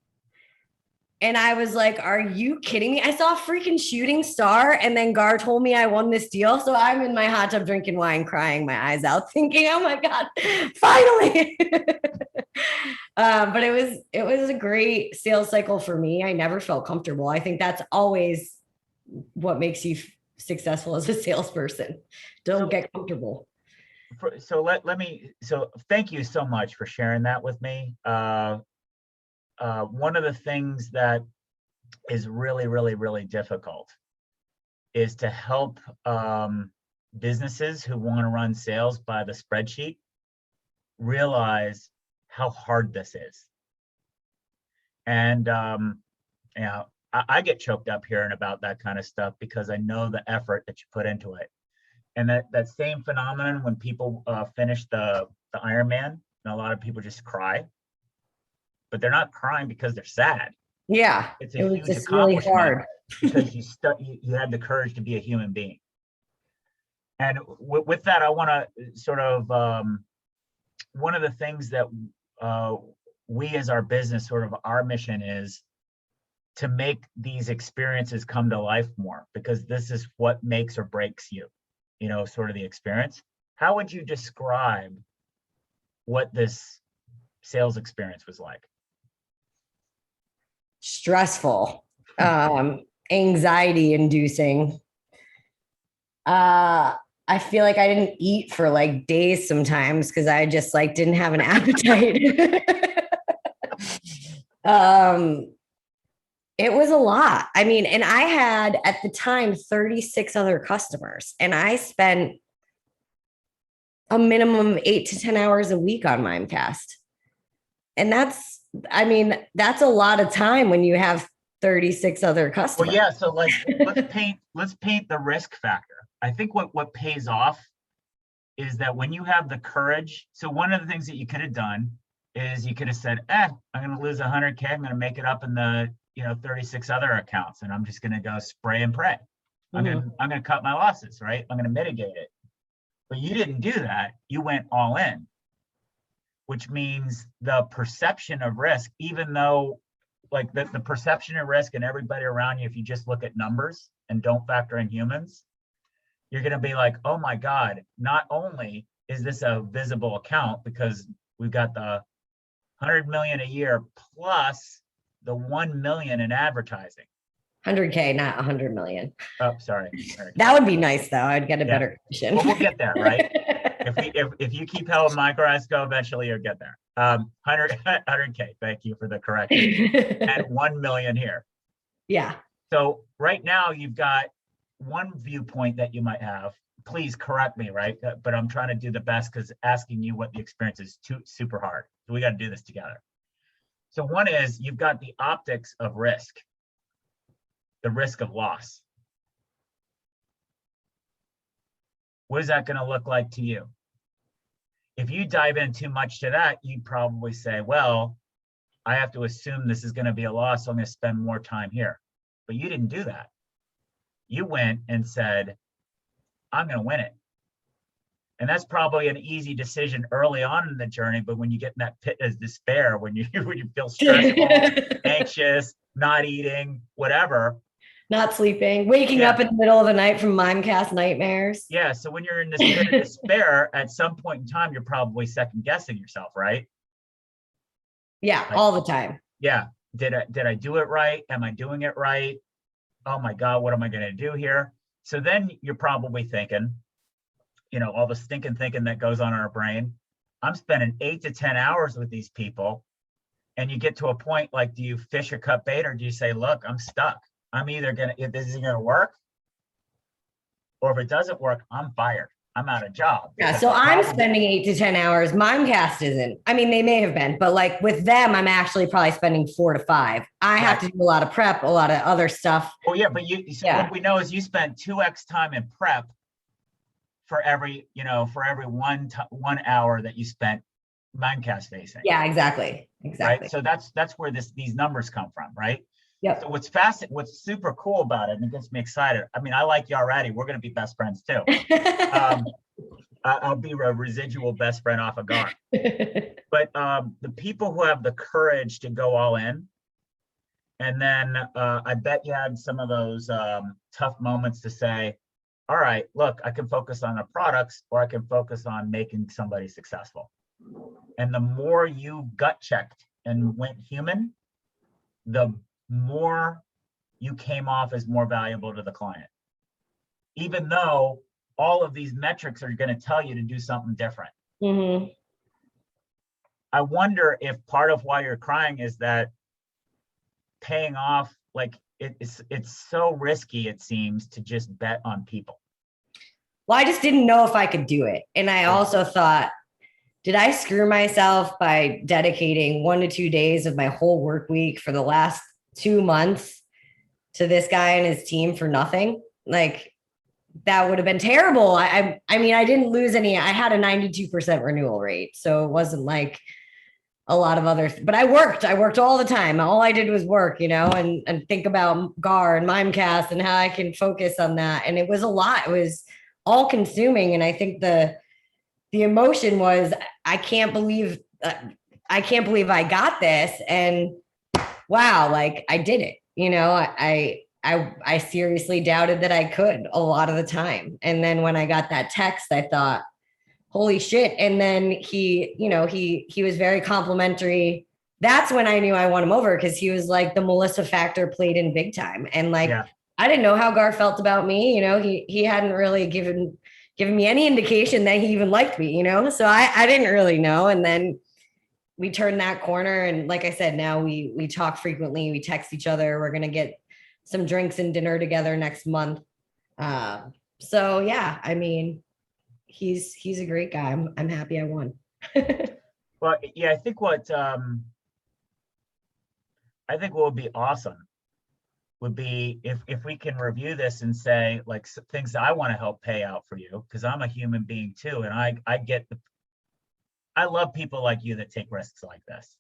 And I was like, are you kidding me? I saw a freaking shooting star, and then Gar told me I won this deal. So I'm in my hot tub drinking wine, crying my eyes out, thinking, oh my God, finally. But it was a great sales cycle for me. I never felt comfortable. I think that's always what makes you successful as a salesperson. Don't get comfortable. So thank you so much for sharing that with me. One of the things that is really, really, really difficult is to help businesses who want to run sales by the spreadsheet realize how hard this is. And I get choked up hearing about that kind of stuff because I know the effort that you put into it. And that same phenomenon when people finish the Ironman, and a lot of people just cry, but they're not crying because they're sad. Yeah, it's a huge just really hard because you had the courage to be a human being. And with that, I want to sort of one of the things that we as our business, sort of our mission is to make these experiences come to life more, because this is what makes or breaks you. Sort of the experience. How would you describe what this sales experience was like? Stressful, anxiety inducing. I feel like I didn't eat for like days sometimes because I just like didn't have an appetite. um, it was a lot. I mean, and I had at the time 36 other customers, and I spent a minimum of 8 to 10 hours a week on Mimecast. And I mean, that's a lot of time when you have 36 other Well, customers. yeah, so like let's paint the risk factor. I think what pays off is that when you have the courage, so one of the things that you could have done is you could have said, I'm gonna lose 100K, I'm gonna make it up in the 36 other accounts, and I'm just gonna go spray and pray. I'm gonna cut my losses, right? I'm gonna mitigate it. But you didn't do that. You went all in, which means the perception of risk, even though like the perception of risk and everybody around you, if you just look at numbers and don't factor in humans, you're going to be like, oh my God, not only is this a visible account because we've got the 100 million a year plus the 1 million in advertising. 100K, not 100 million. Oh, sorry. That would be nice though. I'd get a better commission. Well, we'll get there, right? if you keep helping micro eyes go, eventually you'll get there. 100K. Thank you for the correction. And 1 million here. Yeah. So right now you've got one viewpoint that you might have. Please correct me, right? But I'm trying to do the best because asking you what the experience is super hard. So we got to do this together. So one is you've got the optics of risk, the risk of loss. What is that going to look like to you? If you dive in too much to that, you'd probably say, well, I have to assume this is going to be a loss, so I'm going to spend more time here. But you didn't do that. You went and said, I'm going to win it. And that's probably an easy decision early on in the journey, but when you get in that pit of despair, when you feel stressful, anxious, not eating, whatever, not sleeping, waking up in the middle of the night from Mimecast nightmares. Yeah. So when you're in this pit of despair, at some point in time, you're probably second guessing yourself, right? Yeah, like, all the time. Yeah. Did I do it right? Am I doing it right? Oh my God, what am I going to do here? So then you're probably thinking, all the stinking thinking that goes on in our brain. I'm spending 8 to 10 hours with these people. And you get to a point like, do you fish or cut bait, or do you say, look, I'm stuck. I'm either if this isn't going to work, or if it doesn't work, I'm fired. I'm out of job. Yeah. So I'm spending 8 to 10 hours. Mimecast isn't. I mean, they may have been, but like with them, I'm actually probably spending 4 to 5. I have to do a lot of prep, a lot of other stuff. Oh yeah. But what we know is you spend 2x time in prep for every 1 hour that you spent Mimecast facing. Yeah, exactly. Right. So that's where these numbers come from, right? Yeah. So what's super cool about it, and it gets me excited. I mean, I like you already. We're going to be best friends too. I'll be a residual best friend off of Gar. But the people who have the courage to go all in, and then I bet you had some of those tough moments to say, all right, look, I can focus on the products, or I can focus on making somebody successful. And the more you gut checked and went human, the more you came off as more valuable to the client, even though all of these metrics are going to tell you to do something different. Mm-hmm. I wonder if part of why you're crying is that paying off, like it's so risky, it seems, to just bet on people. Well, I just didn't know if I could do it. And I also thought, did I screw myself by dedicating 1 to 2 days of my whole work week for the last 2 months to this guy and his team for nothing? Like, that would have been terrible. I mean, I didn't lose any. I had a 92% renewal rate. So it wasn't like a lot of others, but I worked all the time. All I did was work, and think about Gar and Mimecast and how I can focus on that. And it was a lot. It was all consuming. And I think the emotion was, I can't believe I got this. And wow, like I did it. I seriously doubted that I could a lot of the time. And then when I got that text, I thought, holy shit. And then he was very complimentary. That's when I knew I won him over, because he was like, the Melissa factor played in big time. And I didn't know how Gar felt about me. He hadn't really given given me any indication that he even liked me, So I didn't really know. And then we turned that corner. And like I said, now we talk frequently. We text each other. We're going to get some drinks and dinner together next month. So yeah, I mean, he's a great guy. I'm happy I won. Well, yeah, I think what would be awesome would be if we can review this and say like things that I want to help pay out for you, because I'm a human being too, and I love people like you that take risks like this.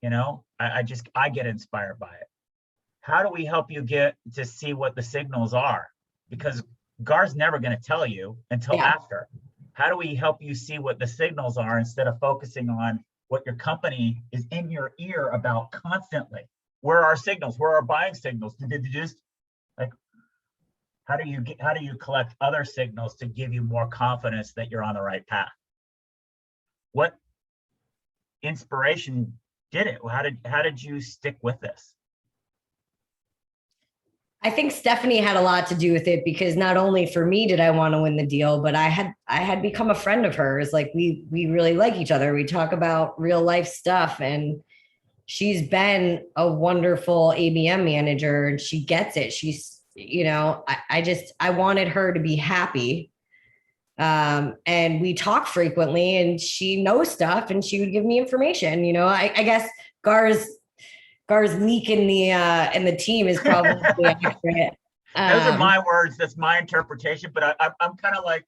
I get inspired by it. How do we help you get to see what the signals are? Because Gar's never going to tell you until after. How do we help you see what the signals are instead of focusing on what your company is in your ear about constantly? Where are our signals? Where are our buying signals? Like, how do you collect other signals to give you more confidence that you're on the right path? What inspiration did it? How did you stick with this? I think Stephanie had a lot to do with it, because not only for me did I want to win the deal, but I had become a friend of hers. Like we really like each other. We talk about real life stuff, and she's been a wonderful ABM manager, and she gets it. She's, I wanted her to be happy. And we talk frequently, and she knows stuff, and she would give me information. I guess Gar's leak in the team is probably accurate. Those are my words. That's my interpretation. But I'm kind of like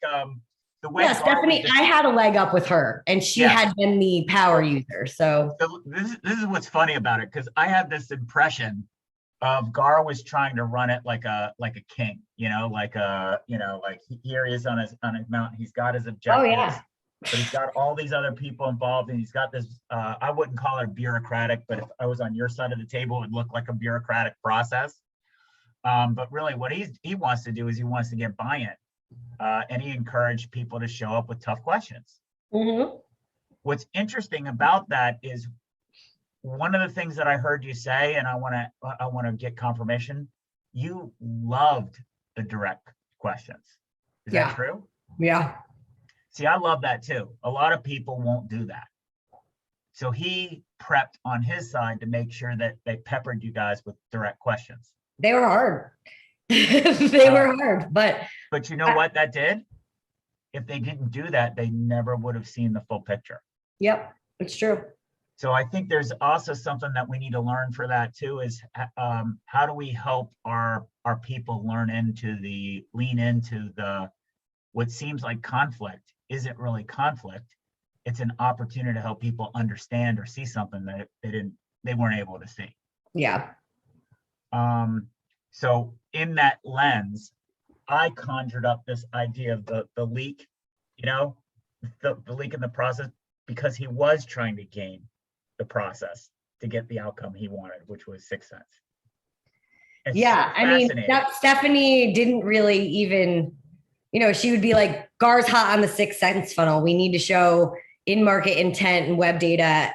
the way. Yeah, Stephanie, I had a leg up with her, and she had been the power user. So this is what's funny about it, because I had this impression of Gar was trying to run it like a king, like here he is on his mountain. He's got his objectives. Oh yeah. But he's got all these other people involved, and he's got this, I wouldn't call it bureaucratic, but if I was on your side of the table, it would look like a bureaucratic process. But really what he wants to do is he wants to get buy-in, and he encouraged people to show up with tough questions. Mm-hmm. What's interesting about that is one of the things that I heard you say, and I want to get confirmation, you loved the direct questions. Is that true? Yeah. See, I love that too. A lot of people won't do that. So he prepped on his side to make sure that they peppered you guys with direct questions. They were hard. They were hard, but you know what that did? If they didn't do that, they never would have seen the full picture. Yep, it's true. So I think there's also something that we need to learn for that too, is how do we help our people lean into the what seems like conflict isn't really conflict. It's an opportunity to help people understand or see something that they weren't able to see. Yeah. So in that lens, I conjured up this idea of the leak, the leak in the process, because he was trying to game the process to get the outcome he wanted, which was 6 cents. It's yeah. so I mean, Stephanie didn't really even, she would be like, Gar's hot on the 6 cents funnel. We need to show in-market intent and web data,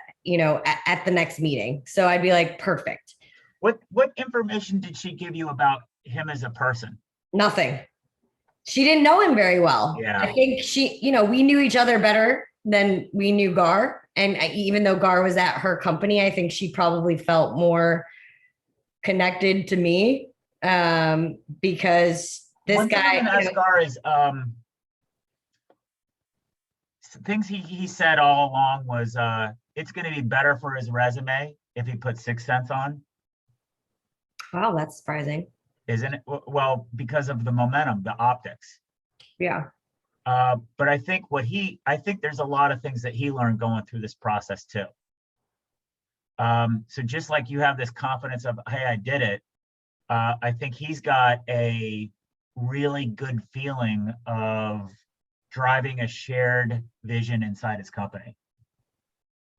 at the next meeting. So I'd be like, perfect. What information did she give you about him as a person? Nothing. She didn't know him very well. Yeah. I think we knew each other better than we knew Gar. And even though Gar was at her company, I think she probably felt more connected to me, because this One guy. thing I'm gonna ask Gar is things he said all along was it's going to be better for his resume if he put 6 cents on. Wow, that's surprising. Isn't it? Well, because of the momentum, the optics. Yeah. But I think there's a lot of things that he learned going through this process too. So just like you have this confidence of, hey, I did it. I think he's got a really good feeling of driving a shared vision inside his company.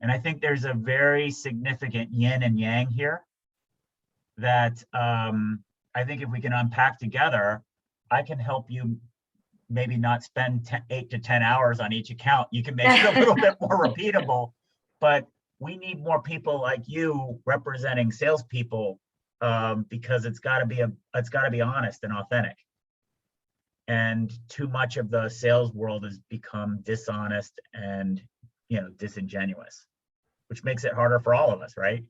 And I think there's a very significant yin and yang here that I think if we can unpack together, I can help you maybe not spend 8 to 10 hours on each account. You can make it a little bit more repeatable, but we need more people like you representing salespeople, because it's got to be honest and authentic. and too much of the sales world has become dishonest and, disingenuous, which makes it harder for all of us, right?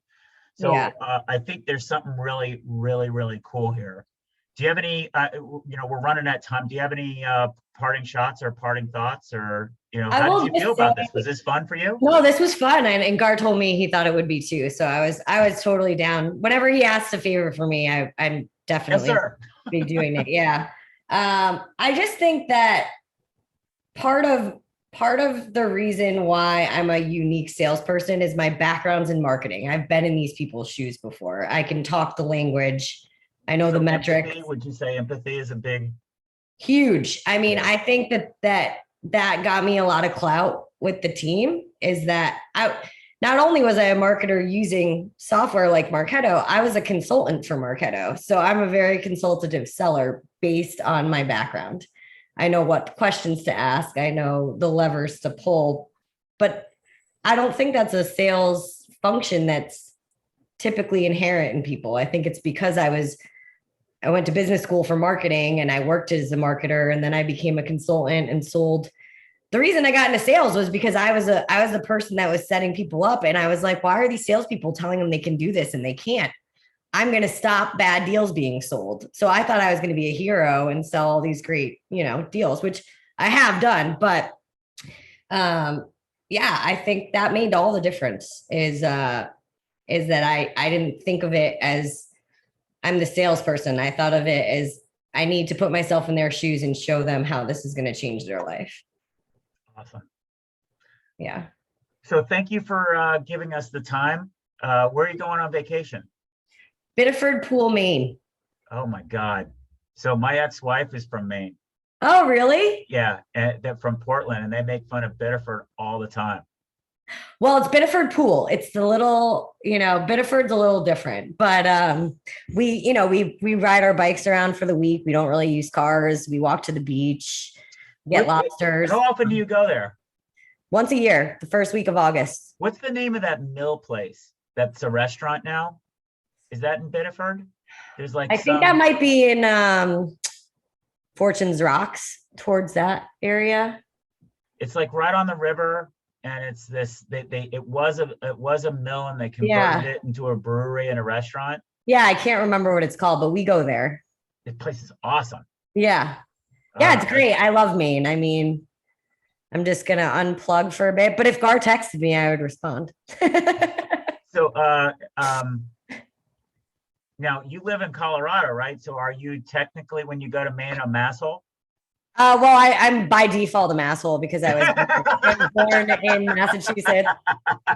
So Yeah. I think there's something really, really, really cool here. Do you have any, we're running out of time. Do you have any parting shots or parting thoughts, or, I how did will you just feel about say- this? Was this fun for you? No, this was fun. And Gar told me he thought it would be too. So I was totally down. Whenever he asked a favor for me, I'm Yes, definitely sir. be doing it. Yeah. I just think that part of the reason why I'm a unique salesperson is my background's in marketing. I've been in these people's shoes before. I can talk the language. I know So the metrics. empathy, would you say empathy is a big? Huge. I mean, Yeah. I think that got me a lot of clout with the team, is that I not only was I a marketer using software like Marketo, I was a consultant for Marketo. So I'm a very consultative seller based on my background. I know what questions to ask, I know the levers to pull, but I don't think that's a sales function that's typically inherent in people. I think it's because I went to business school for marketing and I worked as a marketer, and then I became a consultant and sold. The reason I got into sales was because I was the person that was setting people up. And I was like, why are these salespeople telling them they can do this and they can't? I'm going to stop bad deals being sold. So I thought I was going to be a hero and sell all these great, deals, which I have done. But yeah, I think that made all the difference is that I didn't think of it as I'm the salesperson. I thought of it as I need to put myself in their shoes and show them how this is going to change their life. Awesome. Yeah. So thank you for giving us the time. Where are you going on vacation? Biddeford Pool, Maine. Oh my God. So my ex-wife is from Maine. Oh, really? Yeah, and they're from Portland, and they make fun of Biddeford all the time. Well, it's Biddeford Pool. It's the little, Biddeford's a little different, but we ride our bikes around for the week. We don't really use cars. We walk to the beach, get lobsters. How often do you go there? Once a year, the first week of August. What's the name of that mill place? That's a restaurant now? Is that in Biddeford? There's like I think that might be in Fortune's Rocks, towards that area. It's like right on the river, and it's this. It was a mill, and they converted it into a brewery and a restaurant. Yeah, I can't remember what it's called, but we go there. The place is awesome. Yeah, it's great. I love Maine. I mean, I'm just gonna unplug for a bit, but if Gar texted me, I would respond. So, now you live in Colorado, right? So are you technically, when you go to Maine, a masshole? Well, I'm by default a masshole because I was born in Massachusetts.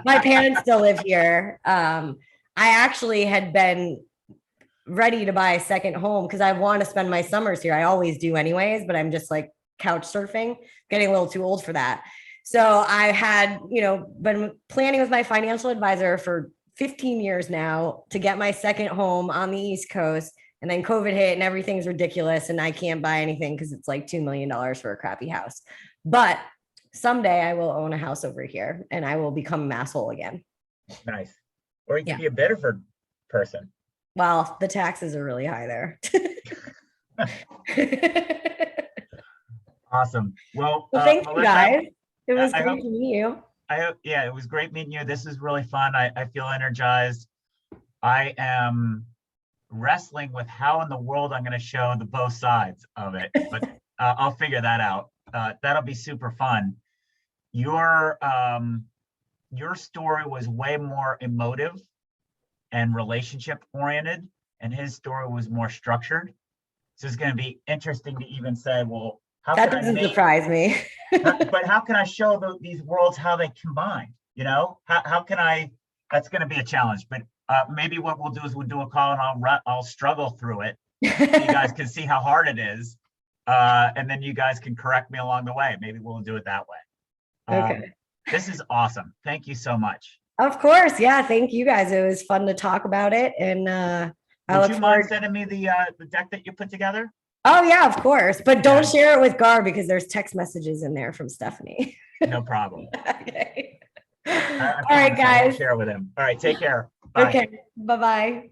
My parents still live here. I actually had been ready to buy a second home because I want to spend my summers here. I always do anyways, but I'm just like couch surfing, getting a little too old for that. So I had, been planning with my financial advisor for 15 years now to get my second home on the East Coast. And then COVID hit and everything's ridiculous. And I can't buy anything because it's like $2 million for a crappy house. But someday I will own a house over here and I will become a masshole again. Nice. Or you could be a Biddeford person. Well, the taxes are really high there. Awesome. Well, thank you guys. It was I great hope- to meet you. yeah, it was great meeting you. This is really fun. I feel energized. I am wrestling with how in the world I'm going to show the both sides of it, but I'll figure that out. That'll be super fun. Your story was way more emotive and relationship oriented, and his story was more structured. So it's going to be interesting to even say, well, how That can doesn't I surprise me. but how can I show these worlds how they combine? How can I? That's going to be a challenge. But maybe what we'll do is we'll do a call and I'll struggle through it. So you guys can see how hard it is, and then you guys can correct me along the way. Maybe we'll do it that way. Okay. This is awesome. Thank you so much. Of course. Yeah. Thank you guys. It was fun to talk about it. And I Would look you mind forward. sending me the deck that you put together? Oh, yeah, of course. But don't Yeah. share it with Gar because there's text messages in there from Stephanie. No problem. Okay. I All right, promise I won't guys. share with him. All right. Take care. Bye. Okay. Bye-bye.